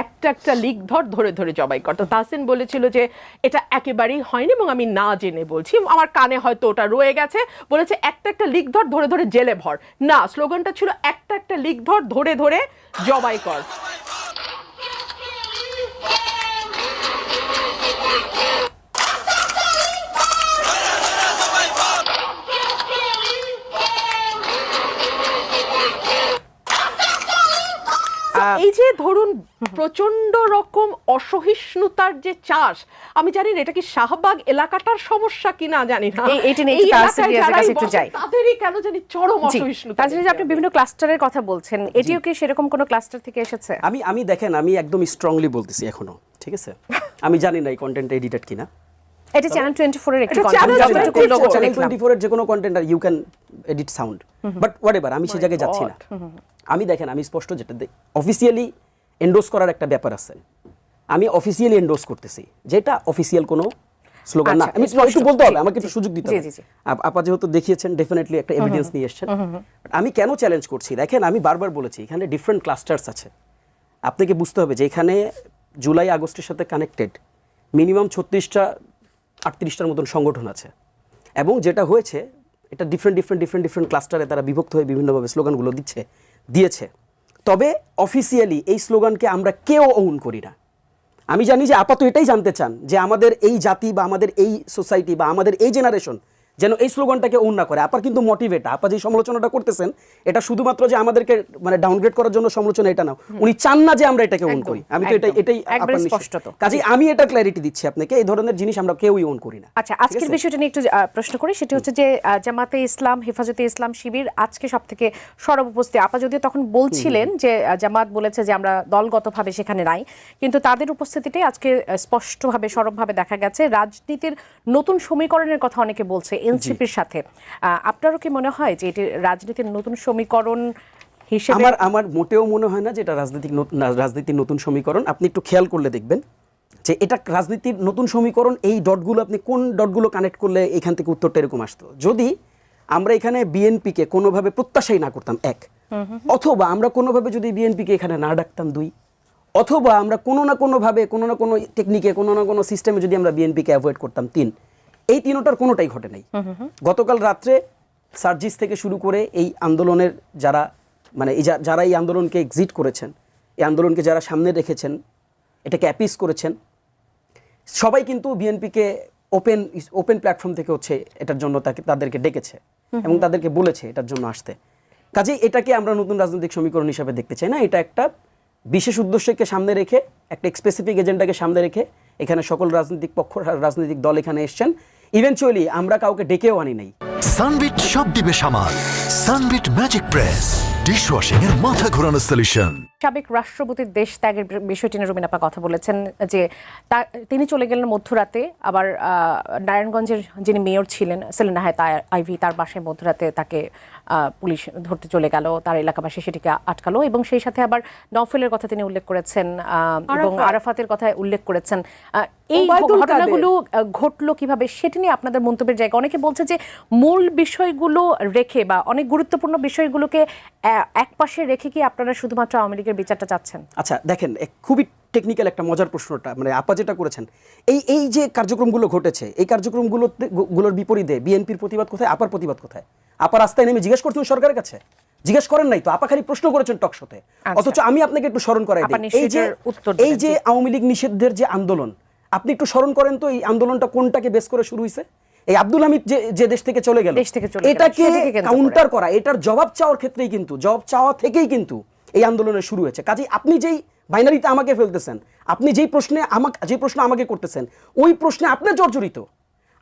একটা একটা লিক ধরে ধরে জবাই কর। তো তাহসিন বলেছিল যে এটা একেবারেই হয়নি এবং আমি না জেনে বলছি, আমার কানে হয়তো ওটা রয়ে গেছে। বলেছে একটা একটা লিক ধরে ধরে জেলে ভর। না, স্লোগানটা ছিল একটা একটা লিক ধরে ধরে জবাই কর। এই যে ধরুন প্রচন্ড রকম অসহিষ্ণুতার যে চাষ, আমি জানি না এটা কি শাহবাগ এলাকাটার সমস্যা কিনা জানি না, তাদেরই কেন জানি চরম অসহিষ্ণুতা। আপনি বিভিন্ন ক্লাস্টারের কথা বলছেন, এটিও কি সেরকম কোনো ক্লাস্টার থেকে এসেছে? আমি দেখেন, আমি একদম স্ট্রংলি বলতেছি এখনো, ঠিক আছে? আমি জানি না এই কন্টেন্ট এডিটেড কিনা। এটা চ্যানেল 24 এর একটি কন্টেন্ট, চ্যানেল 24 এর যে কোনো কন্টেন্ট আর you can edit sound, but whatever, আমি সেই জায়গায় যাচ্ছি না। আমি দেখেন, আমি স্পষ্ট যেটা অফিসিয়ালি এন্ডোর্স করার একটা ব্যাপার আছে, আমি অফিসিয়ালি এন্ডোর্স করতেছি, যেটা অফিসিয়াল কোনো স্লোগান না। আমি একটু বলতে হবে, আমাকে একটু সুযোগ দিতে হবে। আপা যেহেতু দেখিয়েছেন, ডেফিনেটলি একটা এভিডেন্স নিয়ে এসেছেন। আমি কেন চ্যালেঞ্জ করছি দেখেন, আমি বারবার বলেছি এখানে ডিফারেন্ট ক্লাস্টার্স আছে। আপনাকে বুঝতে হবে যে এখানে জুলাই আগস্টের সাথে কানেক্টেড মিনিমাম 36টা 38টার মতন সংগঠন আছে, এবং যেটা হয়েছে এটা ডিফারেন্ট ক্লাস্টারে তারা বিভক্ত হয়ে বিভিন্নভাবে স্লোগানগুলো দিয়েছে। তবে অফিসিয়ালি এই স্লোগানকে আমরা কেউ ওন করি না। আমি জানি যে আপাতত এটাই জানতে চান যে আমাদের এই জাতি বা আমাদের এই সোসাইটি বা আমাদের এই জেনারেশন যেন এই স্লোগানটাকে ওন না করে। আপার কিন্তু মোটিভেট, আপা যে সমালোচনাটা করতেছেন এটা শুধুমাত্র যে আমাদেরকে মানে ডাউনগ্রেড করার জন্য সমালোচনা, এটা না। উনি চান না যে আমরা এটাকে ওন করি। আমি তো এটাই কাজেই আমি এটা ক্ল্যারিটি দিচ্ছি আপনাকে, এই ধরনের জিনিস আমরা কেউই ওন করি না। আচ্ছা, আজকের বিষয়টা নিয়ে একটু প্রশ্ন করি, সেটা হচ্ছে যে জামাতে ইসলাম, হেফাজতে ইসলাম শিবির আজকে সবথেকে সরব উপস্থিত। আপা যদিও তখন বলছিলেন যে জামাত বলেছে যে আমরা দলগতভাবে সেখানে নাই, কিন্তু তাদের উপস্থিতিটাই আজকে স্পষ্টভাবে সরবভাবে দেখা গেছে। রাজনীতির নতুন সমীকরণের কথা অনেকে বলছে এনসিপির সাথে। আপনারও কি মনে হয় যে এটি রাজনীতির নতুন সমীকরণ হিসেবে? আমার মোটেও মনে হয় না যে এটা রাজনীতির নতুন সমীকরণ। আপনি একটু খেয়াল করলে দেখবেন যে এটা রাজনীতির নতুন সমীকরণ। এই ডটগুলো আপনি কোন ডটগুলো কানেক্ট করলে এখান থেকে উত্তরটা এরকম আসতো। যদি আমরা এখানে বিএনপিকে কোনোভাবে প্রত্যাশাই না করতাম, এক, অথবা আমরা কোনোভাবে যদি বিএনপিকে এখানে না ডাকতাম, দুই, অথবা আমরা কোনো না কোনোভাবে কোনো না কোনো টেকনিকে কোনো না কোনো সিস্টেমে যদি আমরা বিএনপিকে অ্যাভয়েড করতাম, তিন, এই তিনটার কোনোটাই ঘটে নাই। গতকাল রাত্রে সার্জিস থেকে শুরু করে এই আন্দোলনের যারা মানে যারা এই আন্দোলনকে এক্সিট করেছেন, এই আন্দোলনকে যারা সামনে রেখেছেন, এটাকে অ্যাপিস করেছেন, সবাই কিন্তু বিএনপিকে ওপেন প্ল্যাটফর্ম থেকে হচ্ছে এটার জন্য তাদেরকে ডেকেছে এবং তাদেরকে বলেছে এটার জন্য আসতে। কাজেই এটাকে আমরা নতুন রাজনৈতিক সমীকরণ হিসাবে দেখতে চাই না। এটা একটা বিশেষ উদ্দেশ্যকে সামনে রেখে, একটা স্পেসিফিক এজেন্ডাকে সামনে রেখে এখানে সকল রাজনৈতিক পক্ষ, রাজনৈতিক দল এখানে এসছেন। ইভেনচুয়ালি আমরা কাউকে ডেকেও আনি নাই। সানবিট সব দিবে সামাল। সানবিট ম্যাজিক প্রেস ডিশওয়াশিং এর মাথা ঘোরানো সলিউশন। সাবেক রাষ্ট্রপতির দেশ ত্যাগের বিষয়টি নিয়ে রুমিন আপা কথা বলেছেন যে তিনি চলে গেলেন মধ্যরাতে। আবার নারায়ণগঞ্জের যিনি মেয়র ছিলেন সেলিনা হায়াত আইভি, তার বাসায় মধ্যরাতে তাকে পুলিশ ধরতে চলে গেল, তার এলাকাবাসী সেটিকে আটকালো, এবং সেই সাথে আবার নওফেলের কথা তিনি উল্লেখ করেছেন এবং আরাফাতের কথা উল্লেখ করেছেন। এই ঘটনাগুলো ঘটলো কিভাবে সেটি নিয়ে আপনাদের মন্তব্যের জায়গা। অনেকে বলছে যে মূল বিষয়গুলো রেখে বা অনেক গুরুত্বপূর্ণ বিষয়গুলোকে একপাশে রেখে কি আপনারা শুধুমাত্র আওয়ামী লীগের বিচারটা চাচ্ছেন? আচ্ছা দেখেন, খুবই টেকনিক্যাল একটা মজার প্রশ্নটা, মানে আপা যেটা করেছেন, এই যে কার্যক্রমগুলো ঘটেছে, এই কার্যক্রমগুলোর বিপরীতে বিএনপির প্রতিবাদ কোথায়, আপার প্রতিবাদ কোথায়? আপা রাস্তায় নেমে জিজ্ঞেস করছেন সরকারের কাছে? জিজ্ঞেস করেন নাই তো, আপা খালি প্রশ্ন করেছেন টক শোতে। অথচ আমি আপনাকে একটু স্মরণ করাই দিই, এই যে আওয়ামী লীগ নিষিদ্ধের যে আন্দোলন, আপনি একটু স্মরণ করেন তো এই আন্দোলনটা কোনটাকে বেস করে শুরু হয়েছে? এই আব্দুল হামিদ যে দেশ থেকে চলে গেল, এটাকে কাউন্টার করা, এটার জবাব চাওয়ার ক্ষেত্রেই কিন্তু, জবাব চাওয়া থেকেই কিন্তু এই আন্দোলনের শুরু হয়েছে। কাজেই আপনি যেই বাইনারিতে আমাকে ফেলতেছেন, আপনি যে প্রশ্ন আমাকে করতেছেন, ওই প্রশ্নে আপনি জর্জরিত।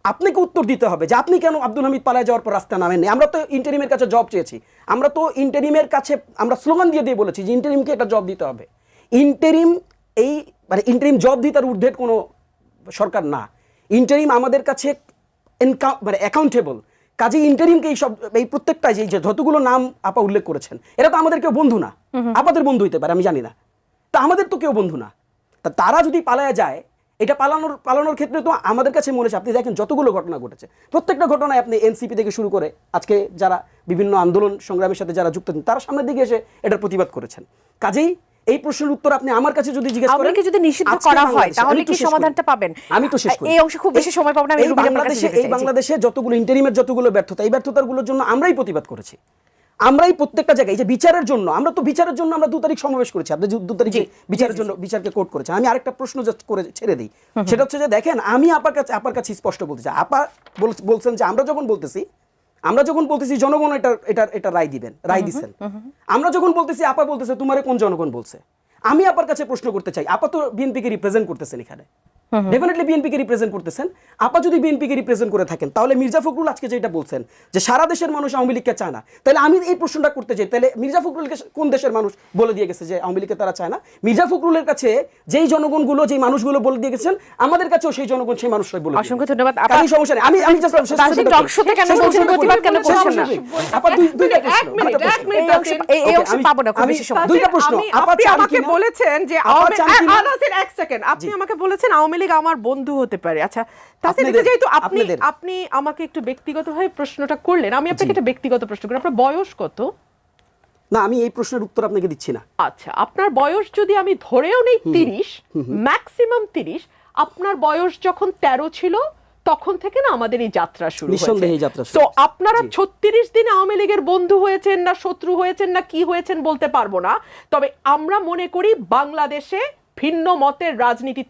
আপনাকে উত্তর দিতে হবে যে আপনি কেন আব্দুল হামিদ পালায় যাওয়ার পর রাস্তা নামেননি। আমরা তো ইন্টারিমের কাছে জব চেয়েছি, আমরা তো ইন্টারিমের কাছে আমরা স্লোগান দিয়ে বলেছি যে ইন্টারিমকে এটা জব দিতে হবে। ইন্টারিম মানে ইন্টারিম জব দিতে আর ঊর্ধ্বের কোনো সরকার না। ইন্টারিম আমাদের কাছে মানে অ্যাকাউন্টেবল। কাজে ইন্টারিমকে এই প্রত্যেকটা যে যতগুলো নাম আপা উল্লেখ করেছেন, এরা তো আমাদের কেউ বন্ধু না। আপাদের বন্ধু হইতে পারে, আমি জানি না, তা আমাদের তো কেউ বন্ধু না। তা তারা যদি পালায় যায়, এটা পালানোর ক্ষেত্রে তো আমাদের কাছে মনে হচ্ছে, আপনি দেখেন যতগুলো ঘটনা ঘটেছে, প্রত্যেকটা ঘটনায় আপনি এনসিপি থেকে শুরু করে আজকে যারা বিভিন্ন আন্দোলন সংগ্রামের সাথে যারা যুক্ত আছেন, তারা সামনের দিকে এসে এটার প্রতিবাদ করেছেন। কাজেই এই প্রশ্নের উত্তর আপনি আমার কাছে যদি জিজ্ঞেস আওয়ামী করেন, লীগকে যদি নিষিদ্ধ আজকে করা হয় বাংলাদেশে- তাহলে আমি একটু কি শেষ করি। সমাধানটা পাবেন? আমি একটু শেষ করি। এই অংশে খুব বেশি সময় পাবো না, আমি এই রুবিনা আপনার কাছে বাংলাদেশে যেতে চাই। এই বাংলাদেশে যতগুলো ইন্টারিমের যতগুলো ব্যর্থতা, এই ব্যর্থতাগুলোর জন্য আমরাই প্রতিবাদ করেছি। আমরাই প্রত্যেকটা জায়গায় এই যে বিচারের জন্য, আমরা তো বিচারের জন্য আমরা 2 তারিখ সমাবেশ করেছি, আপনি 2 তারিখে বিচারের জন্য বিচারকে কোর্ট করেছেন। আমি আরেকটা প্রশ্ন জাস্ট করে ছেড়ে দিই, সেটা হচ্ছে যে দেখেন আমি আপার কাছে স্পষ্ট বলতে চাই। আপা বলছেন যে আমরা যখন বলতেছি জনগণ এটা রায় দিবেন, রায় দিচ্ছেন। আমরা যখন বলতেছি, আপা বলতেছে তোমারে কোন জনগণ বলছে। আমি আপার কাছে প্রশ্ন করতে চাই, আপা তো বিএনপিকে রিপ্রেজেন্ট করতেছেন এখানে, ডেফিনেটলি বিএনপিকে রিপ্রেজেন্ট করতেছেন। আপা যদি বিএনপিকে রিপ্রেজেন্ট করে থাকেন, তাহলে মির্জা ফখরুল আজকে যেটা বলছেন যে সারা দেশের মানুষ আওয়ামী লীগকে চায় না, তাহলে আমি এই প্রশ্নটা করতে চাই, তাহলে মির্জা ফখরুলকে কোন দেশের মানুষ বলে দিয়ে গেছে যে আওয়ামী লীগকে তারা চায় না? মির্জা ফখরুলের কাছে যেই জনগণগুলো, যেই মানুষগুলো বলে দিয়ে গেছেন, আমাদের কাছেও সেই জনগণ, সেই মানুষরাই বলে দিয়ে অসংখ্য গেছে। ধন্যবাদ। কারণ সমস্যা নেই, আমি just শেষ তাহসিন পর্যন্ত টক শোতে কেন শেষ বলছেন পর্যন্ত প্রতিবাদ কেন শেষ করছেন না? পর্যন্ত। আপা দুইটা প্রশ্ন। এই অংশে পাবো না খুব বেশি সময়। দুইটা প্রশ্ন। আপা আপনি চান আমাকে কিনা? বলেছেন যে আপা চান কিনা? এক সেকেন্ড, আপনি আমাকে বলেছেন আওয়ামী লীগ আমার বন্ধু হতে পারে। আচ্ছা তাহসিন, আপনাদের- যেহেতু আপনাদের। আপনি আমাকে একটু ব্যক্তিগতভাবে প্রশ্নটা করলেন, আমি আপনাকে একটা ব্যক্তিগত প্রশ্ন করি। আপনার বয়স কত? না, আমি এই প্রশ্নের উত্তর আপনাকে দিচ্ছি না। আচ্ছা, আপনার বয়স যদি আমি ধরেও নেই 30, ম্যাক্সিমাম 30, আপনার বয়স যখন 13 ছিল তখন থেকে না আমাদের এই যাত্রা শুরু নিঃসন্দেহে এই যাত্রা শুরু তো হয়েছে। আপনারা 36 দিনে আওয়ামী লীগের বন্ধু হয়েছেন না শত্রু হয়েছেন না কি হয়েছেন বলতে পারবো না, তবে আমরা মনে করি বাংলাদেশে ভিন্ন মতের রাজনীতি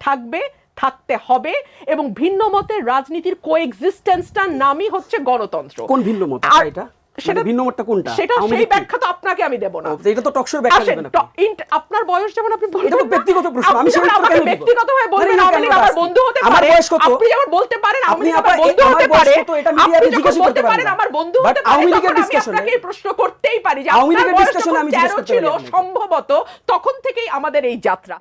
থাকতে হবে এবং ভিন্ন মতের রাজনীতির কোএক্সিস্টেন্সটার নামই হচ্ছে গণতন্ত্র। কোন ভিন্ন মত আর এটা? সেটা ভিন্ন মতটা কোনটা? সেটা আওয়ামী সেই লীগ কি? ব্যাখ্যা তো আপনাকে আমি দেব না। এটা তো টকশোর ব্যাখ্যা আসেন, দিবেন আপনি। আপনার বয়স যেমন আপনি বলবেন এটা তো না, ব্যক্তিগত প্রশ্ন, আমি আপনি সেই যেমন উত্তর আমাকে কেন দিব? ব্যক্তিগতভাবে বলবেন না, না, আওয়ামী লীগ কেন আমার আসছি? বন্ধু হতে আমার পারে, বয়স কত? আপনি যেমন বলতে পারেন আওয়ামী আপনি লীগ আমার আপা- বন্ধু আমার হতে বয়স পারে, কত? এটা মিডিয়াতে আপনি যখন জিজ্ঞাসা বলতে করতে পারেন পারেন না। আমার বন্ধু But হতে পারে, আওয়ামী লীগের তখন আমি discussion-এ- আপনাকে এই প্রশ্ন করতেই পারি যে আওয়ামী আপনার লীগের বয়স discussion-এ যখন আমি জিজ্ঞেস 13 করতে ছিল পারি আপনাকে। সম্ভবত তখন থেকেই আমাদের এই যাত্রা।